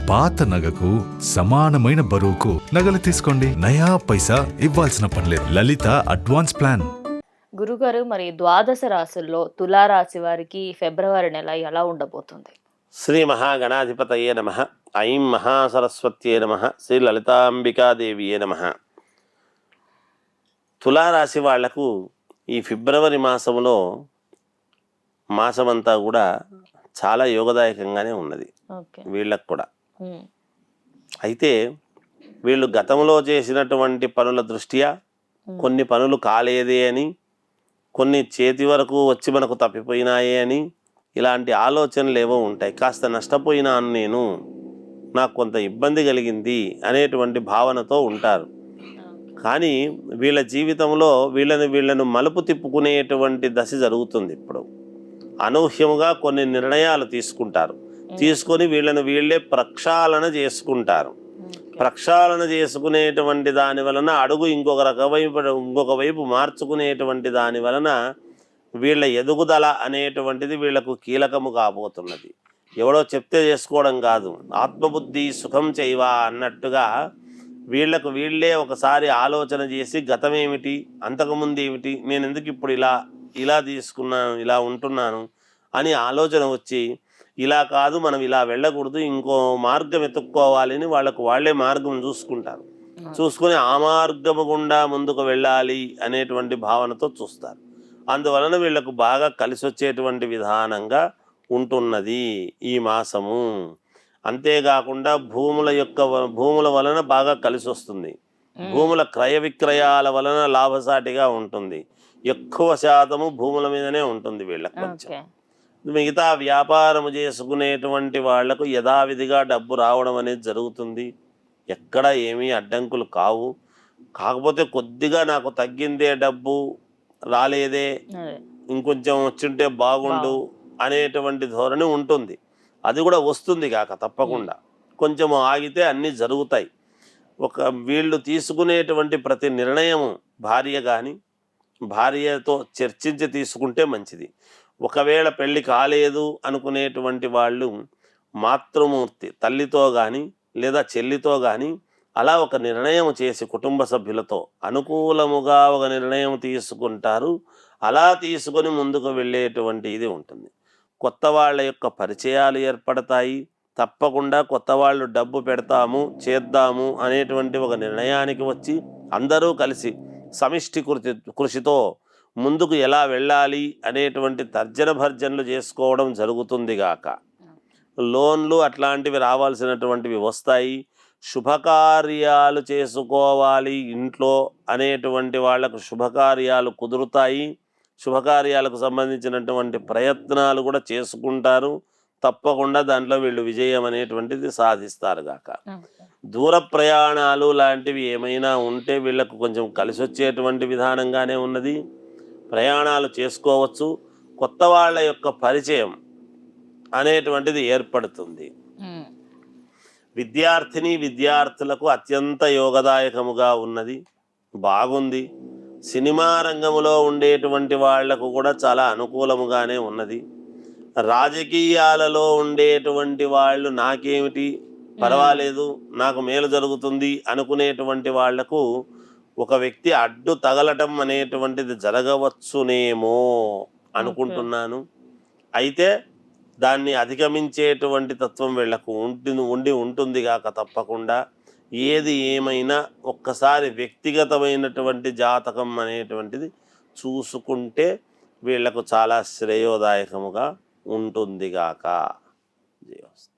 పాత నగకు సమానమైన బరువుకు నగలు తీసుకోండి. నయా పైసా ఇవ్వాల్సిన పనిలేదు. లలిత అడ్వాన్స్ ప్లాన్. గురుగారు, మరి ద్వాదశ రాశుల్లో తులారాశి వారికి ఫిబ్రవరి నెల ఎలా ఉండబోతుంది? శ్రీ మహాగణాధిపతయే నమ. ఐం మహాసరస్వత్యే నమ. శ్రీ లలితాంబికాదేవియే నమ. తులారాశి వాళ్లకు ఈ ఫిబ్రవరి మాసమంతా కూడా చాలా యోగదాయకంగానే ఉన్నది వీళ్ళకు కూడా. అయితే వీళ్ళు గతంలో చేసినటువంటి పనుల దృష్ట్యా కొన్ని పనులు కాలేదే అని, కొన్ని చేతి వరకు వచ్చి మనకు తప్పిపోయినాయే అని ఇలాంటి ఆలోచనలు ఏవో ఉంటాయి. కాస్త నష్టపోయినాను నేను, నాకు కొంత ఇబ్బంది కలిగింది అనేటువంటి భావనతో ఉంటారు. కానీ వీళ్ళ జీవితంలో వీళ్ళను మలుపు తిప్పుకునేటువంటి దశ జరుగుతుంది. ఇప్పుడు అనూహ్యముగా కొన్ని నిర్ణయాలు తీసుకొని వీళ్ళే ప్రక్షాళన చేసుకుంటారు. ప్రక్షాళన చేసుకునేటువంటి దాని వలన అడుగు ఇంకొక వైపు మార్చుకునేటువంటి దాని వలన వీళ్ళ ఎదుగుదల అనేటువంటిది వీళ్లకు కీలకము కాబోతున్నది. ఎవడో చెప్తే చేసుకోవడం కాదు, ఆత్మబుద్ధి సుఖం చేయవా అన్నట్టుగా వీళ్ళే ఒకసారి ఆలోచన చేసి గతమేమిటి, అంతకుముందు ఏమిటి, నేను ఎందుకు ఇప్పుడు ఇలా తీసుకున్నాను, ఇలా ఉంటున్నాను అని ఆలోచన వచ్చి, ఇలా కాదు మనం ఇలా వెళ్ళకూడదు, ఇంకో మార్గం ఎత్తుక్కోవాలని వాళ్ళే మార్గం చూసుకుని ఆ మార్గము గుండా ముందుకు వెళ్ళాలి అనేటువంటి భావనతో చూస్తారు. అందువలన వీళ్లకు బాగా కలిసి వచ్చేటువంటి విధానంగా ఉంటున్నది ఈ మాసము. అంతేకాకుండా భూముల వలన బాగా కలిసి వస్తుంది. భూముల క్రయ విక్రయాల వలన లాభసాటిగా ఉంటుంది. ఎక్కువ శాతము భూముల మీదనే ఉంటుంది వీళ్ళకి. కొంచెం మిగతా వ్యాపారము చేసుకునేటువంటి వాళ్లకు యథావిధిగా డబ్బు రావడం అనేది జరుగుతుంది. ఎక్కడ ఏమీ అడ్డంకులు కావు. కాకపోతే కొద్దిగా నాకు తగ్గిందే డబ్బు, రాలేదే, ఇంకొంచెం వచ్చుంటే బాగుండు అనేటువంటి ధోరణి ఉంటుంది. అది కూడా వస్తుంది కాక తప్పకుండా. కొంచెం ఆగితే అన్నీ జరుగుతాయి. వీళ్ళు తీసుకునేటువంటి ప్రతి నిర్ణయము భార్యతో చర్చించి తీసుకుంటే మంచిది. ఒకవేళ పెళ్లి కాలేదు అనుకునేటువంటి వాళ్ళు మాతృమూర్తి తల్లితో కానీ లేదా చెల్లితో కానీ అలా ఒక నిర్ణయం చేసి కుటుంబ సభ్యులతో అనుకూలముగా ఒక నిర్ణయం తీసుకుంటారు. అలా తీసుకొని ముందుకు వెళ్ళేటువంటి ఇది ఉంటుంది. కొత్త వాళ్ళ యొక్క పరిచయాలు ఏర్పడతాయి. తప్పకుండా కొత్త వాళ్ళు డబ్బు పెడతాము, చేద్దాము అనేటువంటి ఒక నిర్ణయానికి వచ్చి అందరూ కలిసి సమిష్టి కృషితో ముందుకు ఎలా వెళ్ళాలి అనేటువంటి తర్జన భర్జనలు చేసుకోవడం జరుగుతుంది గాక. లోన్లు అట్లాంటివి రావాల్సినటువంటివి వస్తాయి. శుభకార్యాలు చేసుకోవాలి ఇంట్లో అనేటువంటి వాళ్లకు శుభకార్యాలు కుదురుతాయి. శుభకార్యాలకు సంబంధించినటువంటి ప్రయత్నాలు కూడా చేసుకుంటారు. తప్పకుండా దాంట్లో వీళ్ళు విజయం అనేటువంటిది సాధిస్తారు గాక. దూర ప్రయాణాలు లాంటివి ఏమైనా ఉంటే వీళ్ళకు కొంచెం కలిసి వచ్చేటువంటి విధానంగానే ఉన్నది. ప్రయాణాలు చేసుకోవచ్చు. కొత్త వాళ్ళ యొక్క పరిచయం అనేటువంటిది ఏర్పడుతుంది. విద్యార్థులకు అత్యంత యోగదాయకముగా ఉన్నది, బాగుంది. సినిమా రంగంలో ఉండేటువంటి వాళ్లకు కూడా చాలా అనుకూలముగానే ఉన్నది. రాజకీయాలలో ఉండేటువంటి వాళ్ళు నాకేమిటి పర్వాలేదు, నాకు మేలు జరుగుతుంది అనుకునేటువంటి వాళ్లకు ఒక వ్యక్తి అడ్డు తగలటం అనేటువంటిది జరగవచ్చునేమో అనుకుంటున్నాను. అయితే దాన్ని అధిగమించేటువంటి తత్వం వీళ్లకు ఉంటుంది గాక తప్పకుండా. ఏది ఏమైనా ఒక్కసారి వ్యక్తిగతమైనటువంటి జాతకం అనేటువంటిది చూసుకుంటే వీళ్లకు చాలా శ్రేయోదాయకముగా ఉంటుంది గాక. జయోస్తు.